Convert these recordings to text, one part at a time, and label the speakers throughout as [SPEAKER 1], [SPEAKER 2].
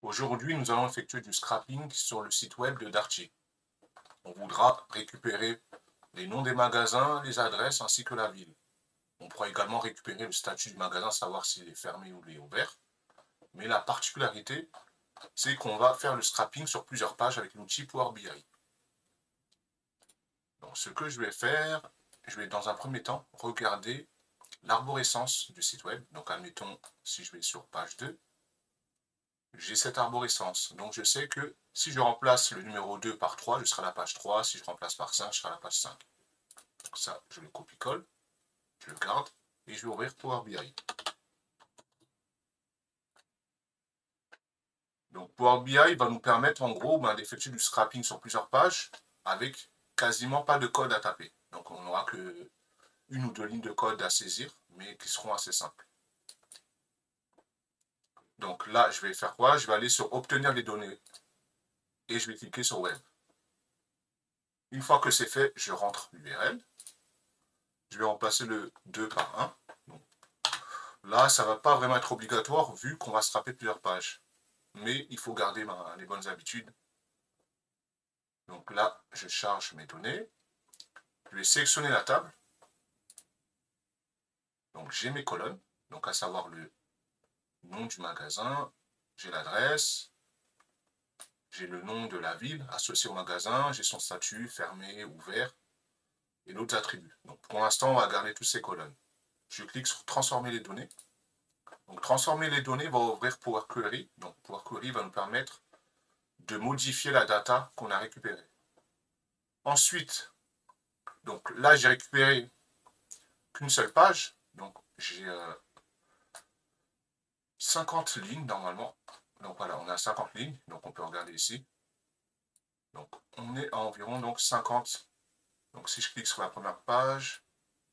[SPEAKER 1] Aujourd'hui, nous allons effectuer du scrapping sur le site web de Darty. On voudra récupérer les noms des magasins, les adresses ainsi que la ville. On pourra également récupérer le statut du magasin, savoir s'il est fermé ou il est ouvert. Mais la particularité, c'est qu'on va faire le scrapping sur plusieurs pages avec l'outil Power BI. Donc, ce que je vais faire, je vais dans un premier temps regarder l'arborescence du site web. Donc admettons, si je vais sur page 2, j'ai cette arborescence. Donc je sais que si je remplace le numéro 2 par 3, je serai à la page 3. Si je remplace par 5, je serai à la page 5. Donc ça, je le copie-colle, je le garde et je vais ouvrir Power BI. Donc Power BI va nous permettre en gros d'effectuer du scrapping sur plusieurs pages avec quasiment pas de code à taper. Donc on n'aura que une ou deux lignes de code à saisir, mais qui seront assez simples. Donc là, je vais faire quoi? Je vais aller sur Obtenir les données et je vais cliquer sur Web. Une fois que c'est fait, je rentre l'URL. Je vais remplacer le 2 par 1. Donc, là, ça ne va pas vraiment être obligatoire vu qu'on va scraper plusieurs pages. Mais il faut garder les bonnes habitudes. Donc là, je charge mes données. Je vais sélectionner la table. Donc j'ai mes colonnes, donc à savoir le nom du magasin, j'ai l'adresse, j'ai le nom de la ville associé au magasin, j'ai son statut, fermé, ouvert, et d'autres attributs. Donc pour l'instant, on va garder toutes ces colonnes. Je clique sur transformer les données. Donc transformer les données va ouvrir Power Query. Donc Power Query va nous permettre de modifier la data qu'on a récupérée. Ensuite, donc là j'ai récupéré qu'une seule page. Donc j'ai 50 lignes normalement. Donc voilà, on a 50 lignes. Donc on peut regarder ici. Donc on est à environ donc 50. Donc si je clique sur la première page,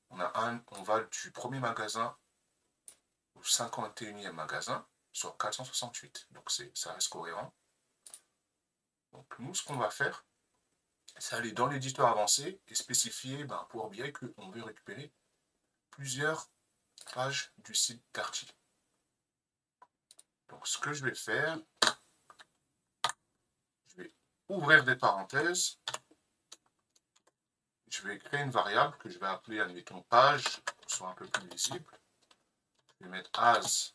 [SPEAKER 1] on va du premier magasin au 51e magasin sur 468. Donc ça reste cohérent. Donc nous, ce qu'on va faire, c'est aller dans l'éditeur avancé et spécifier Power BI qu'on veut récupérer plusieurs pages du site Darty. Donc ce que je vais faire, je vais ouvrir des parenthèses. Je vais créer une variable que je vais appeler, admettons, page, pour que ce soit un peu plus visible. Je vais mettre as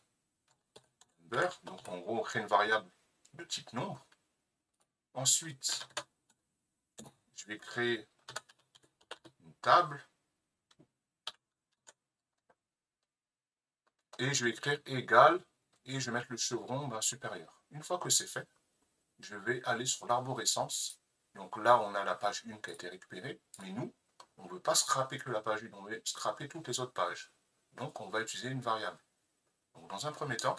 [SPEAKER 1] number. Donc en gros, on crée une variable de type nombre. Ensuite, je vais créer une table. Et je vais écrire égal et je vais mettre le chevron supérieur. Une fois que c'est fait, je vais aller sur l'arborescence. Donc là, on a la page 1 qui a été récupérée, mais nous, on ne veut pas scraper que la page 1, on veut scraper toutes les autres pages. Donc on va utiliser une variable. Donc dans un premier temps,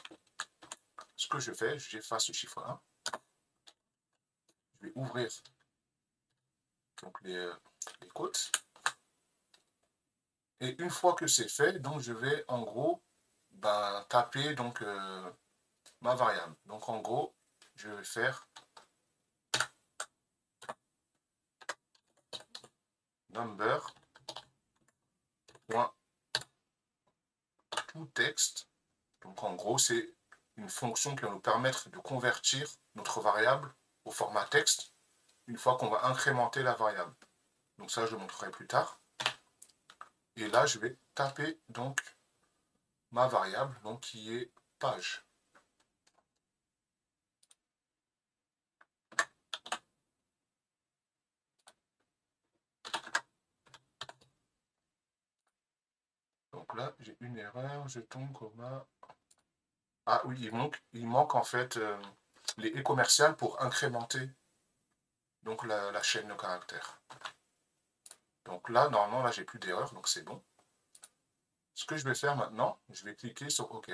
[SPEAKER 1] ce que je fais, j'efface le chiffre 1. Je vais ouvrir donc les côtes. Et une fois que c'est fait, donc je vais en gros taper donc ma variable. Donc en gros, je vais faire number toText. Donc en gros, c'est une fonction qui va nous permettre de convertir notre variable au format texte une fois qu'on va incrémenter la variable. Donc ça, je le montrerai plus tard. Et là, je vais taper donc ma variable donc, qui est page. Donc là, j'ai une erreur, je tombe comma. Ah oui, il manque en fait les et commerciales pour incrémenter donc la chaîne de caractères. Donc là, normalement, là, j'ai plus d'erreur, donc c'est bon. Ce que je vais faire maintenant, je vais cliquer sur OK.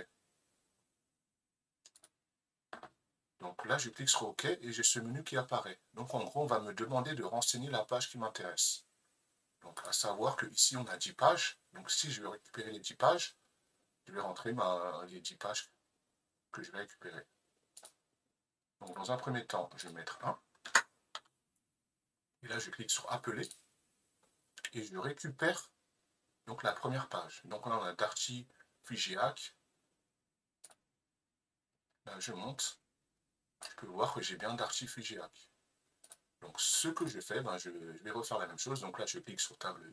[SPEAKER 1] Donc là, je clique sur OK et j'ai ce menu qui apparaît. Donc en gros, on va me demander de renseigner la page qui m'intéresse. Donc à savoir qu'ici, on a 10 pages. Donc si je veux récupérer les 10 pages, je vais rentrer les 10 pages que je vais récupérer. Donc dans un premier temps, je vais mettre 1. Et là, je clique sur Appeler. Et je récupère donc la première page. Donc là, on a Darty Figeac. Là, je monte. je peux voir que j'ai bien Darty Figeac. Donc ce que je fais, je vais refaire la même chose. Donc là, je clique sur table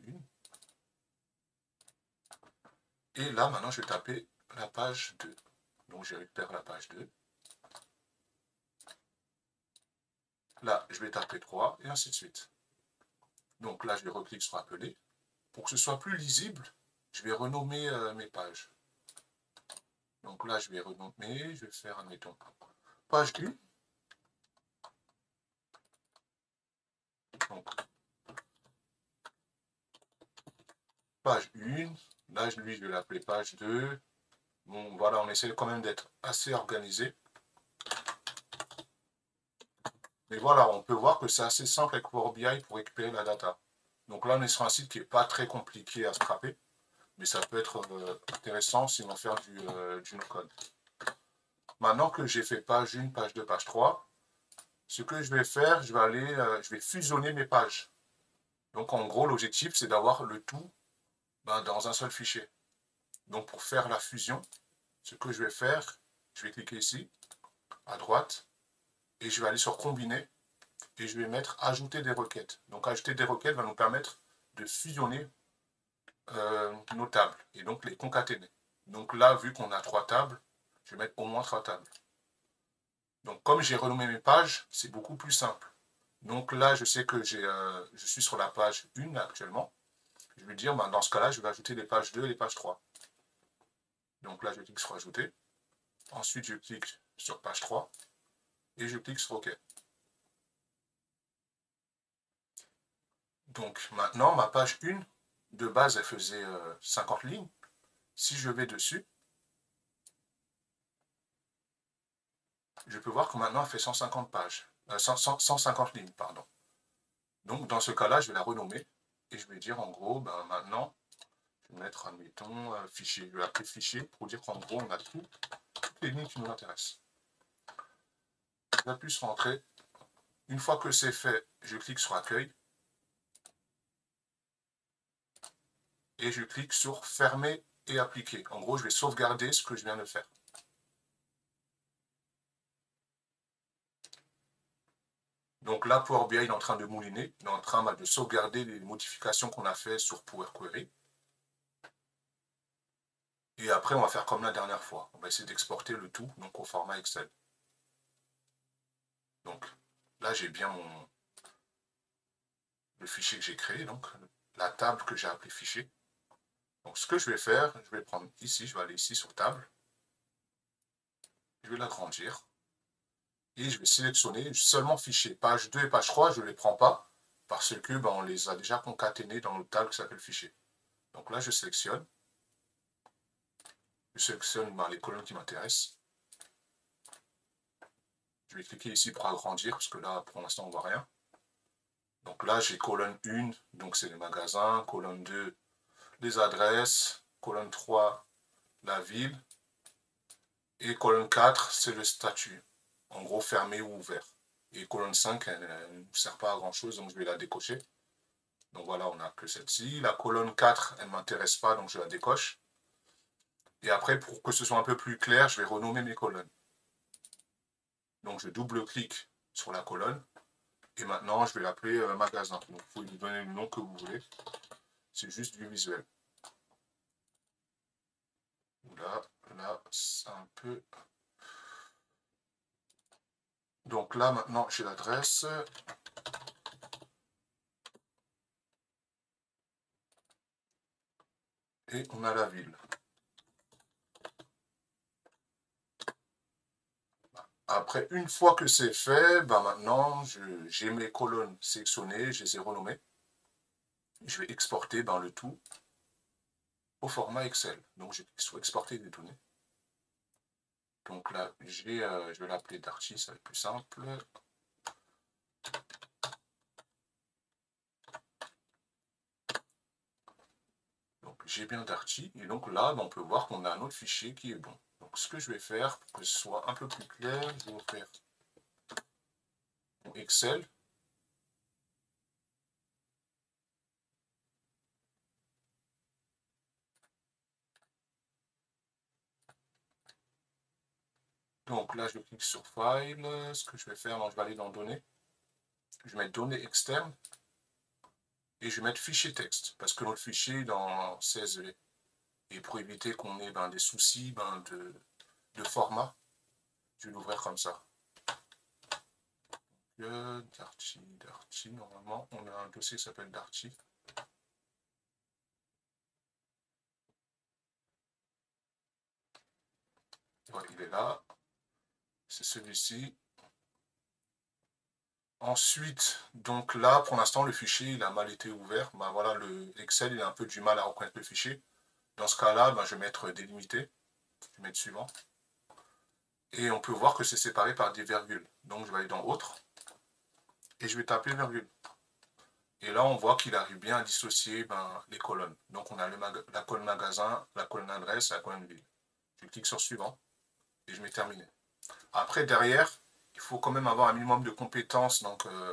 [SPEAKER 1] 1. Et là, maintenant, je vais taper la page 2. Donc je récupère la page 2. Là, je vais taper 3 et ainsi de suite. Donc là, je vais recliquer sur appeler. Pour que ce soit plus lisible, je vais renommer mes pages. Donc là, je vais renommer, je vais faire, admettons, page 1. Donc, page 1. Là, lui, je vais l'appeler page 2. Bon, voilà, on essaie quand même d'être assez organisé. Mais voilà, on peut voir que c'est assez simple avec Power BI pour récupérer la data. Donc là, on est sur un site qui n'est pas très compliqué à scraper, mais ça peut être intéressant si on veut faire du no-code. Maintenant que j'ai fait page 1, page 2, page 3, ce que je vais faire, je vais fusionner mes pages. Donc en gros, l'objectif, c'est d'avoir le tout dans un seul fichier. Donc pour faire la fusion, ce que je vais faire, je vais cliquer ici, à droite, et je vais aller sur combiner, et je vais mettre ajouter des requêtes. Donc ajouter des requêtes va nous permettre de fusionner nos tables, et donc les concaténer. Donc là, vu qu'on a 3 tables, je vais mettre au moins 3 tables. Donc comme j'ai renommé mes pages, c'est beaucoup plus simple. Donc là, je sais que je suis sur la page 1 actuellement. Je vais dire, dans ce cas-là, je vais ajouter les pages 2 et les pages 3. Donc là, je clique sur ajouter. Ensuite, je clique sur page 3 et je clique sur OK. Donc maintenant, ma page 1, de base, elle faisait 50 lignes. Si je vais dessus, je peux voir que maintenant, elle fait 150 pages. 150 lignes, pardon. Donc dans ce cas-là, je vais la renommer et je vais dire en gros, maintenant, je vais mettre, admettons, fichier. Je vais l'appeler fichier pour dire qu'en gros, on a toutes les lignes qui nous intéressent. J'appuie sur Entrée. Une fois que c'est fait, je clique sur Accueil. Et je clique sur Fermer et Appliquer. En gros, je vais sauvegarder ce que je viens de faire. Donc là, Power BI est en train de mouliner. Il est en train de sauvegarder les modifications qu'on a fait sur Power Query. Et après, on va faire comme la dernière fois. On va essayer d'exporter le tout donc au format Excel. Donc là, j'ai bien le fichier que j'ai créé, donc la table que j'ai appelée fichier. Donc ce que je vais faire, je vais prendre ici, je vais aller ici sur table. Je vais l'agrandir. Et je vais sélectionner seulement fichier. Page 2 et page 3, je ne les prends pas parce que on les a déjà concaténés dans notre table qui s'appelle fichier. Donc là, je sélectionne. Je sélectionne les colonnes qui m'intéressent. Je vais cliquer ici pour agrandir parce que là, pour l'instant, on ne voit rien. Donc là, j'ai colonne 1, donc c'est les magasins. Colonne 2, les adresses. Colonne 3, la ville. Et colonne 4, c'est le statut. En gros, fermé ou ouvert. Et colonne 5, elle ne nous sert pas à grand chose, donc je vais la décocher. Donc voilà, on n'a que celle-ci. La colonne 4, elle ne m'intéresse pas, donc je la décoche. Et après, pour que ce soit un peu plus clair, je vais renommer mes colonnes. Donc je double-clique sur la colonne. Et maintenant, je vais l'appeler magasin. Donc vous pouvez lui donner le nom que vous voulez. C'est juste du visuel. Là, c'est un peu... Donc là, maintenant, j'ai l'adresse. Et on a la ville. Après, une fois que c'est fait, maintenant, j'ai mes colonnes sélectionnées, je les ai renommées. Je vais exporter le tout au format Excel. Donc, je clique sur exporter des données. Donc là, je vais l'appeler Darty, ça va être plus simple. Donc j'ai bien Darty, et donc là, on peut voir qu'on a un autre fichier qui est bon. Donc ce que je vais faire, pour que ce soit un peu plus clair, je vais faire Excel. Donc là, je clique sur File. Ce que je vais faire, donc je vais aller dans Données. Je vais mettre Données externes. Et je vais mettre Fichier texte. Parce que notre fichier est dans CSV. Et pour éviter qu'on ait des soucis de format, je vais l'ouvrir comme ça. Darty, normalement, on a un dossier qui s'appelle Darty. Voilà, il est là. C'est celui-ci. Ensuite, donc là, pour l'instant, le fichier, il a mal été ouvert. Ben voilà, le Excel, il a un peu du mal à reconnaître le fichier. Dans ce cas-là, je vais mettre délimité. Je vais mettre suivant. Et on peut voir que c'est séparé par des virgules. Donc, je vais aller dans Autre. Et je vais taper virgule. Et là, on voit qu'il arrive bien à dissocier les colonnes. Donc, on a la colonne magasin, la colonne adresse et la colonne ville. Je clique sur suivant et je mets terminé. Après, derrière, il faut quand même avoir un minimum de compétences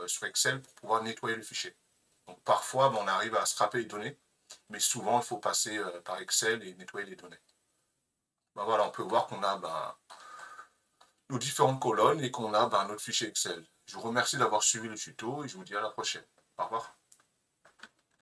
[SPEAKER 1] sur Excel pour pouvoir nettoyer le fichier. Donc, parfois, on arrive à scraper les données, mais souvent, il faut passer par Excel et nettoyer les données. Voilà, on peut voir qu'on a nos différentes colonnes et qu'on a notre fichier Excel. Je vous remercie d'avoir suivi le tuto et je vous dis à la prochaine. Au revoir.